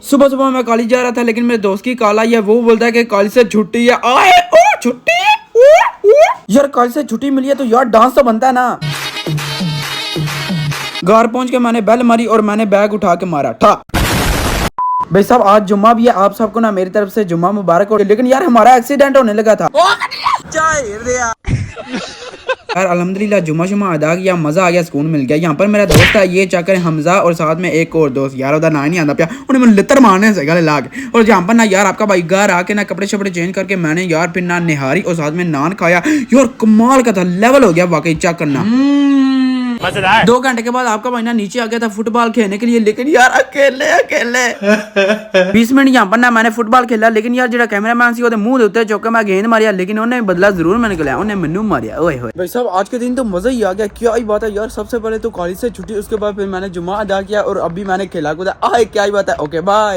सुबह सुबह मैं कॉलेज जा रहा था, लेकिन मेरे दोस्त की कॉल आई है। वो बोलता है कि कॉलेज से छुट्टी है। आए ओ छुट्टी यार, कॉलेज से छुट्टी मिली है तो यार डांस तो बनता है ना। घर पहुंच के मैंने बेल मारी और मैंने बैग उठा के मारा ठा। भाई साहब आज जुम्मा भी है, आप सबको ना मेरी तरफ से जुम्मा मुबारक हो। लेकिन यार हमारा एक्सीडेंट होने लगा था यार। अल्हम्दुलिल्लाह जुम्मा शुमा अदा किया, मजा आ गया, सुकून मिल गया। यहाँ पर मेरा दोस्त है, ये चक्कर हमजा, और साथ में एक और दोस्त, यार उधर ना नहीं आंदा पिया, उन्हें मैं लितर मारने से गले लाग। और यहाँ पर ना यार आपका भाई घर आके ना कपड़े शपड़े चेंज करके मैंने यार फिर ना निहारी और साथ में नान खाया। यार कमाल का था, लेवल हो गया वाकई, चेक करना। 2 घंटे के बाद आपका भाई ना नीचे आ गया था फुटबॉल खेलने के लिए, लेकिन यार अकेले 20 मिनट यहाँ पर ना मैंने फुटबॉल खेला। लेकिन यार जो कैमरामैन सी मुंह देते चौके मैं गेंद मारिया, लेकिन उन्हें बदला जरूर मैंने गया, उन्हें मैनू मारिया। ओए होए भाई साहब आज के दिन तो मजा ही आ गया। क्या ही बात है यार, सबसे पहले तो कॉलेज से छुट्टी, उसके बाद फिर मैंने जुम्मा अदा किया और अभी मैंने खेला कूदा। क्या ही बात है। Okay bye.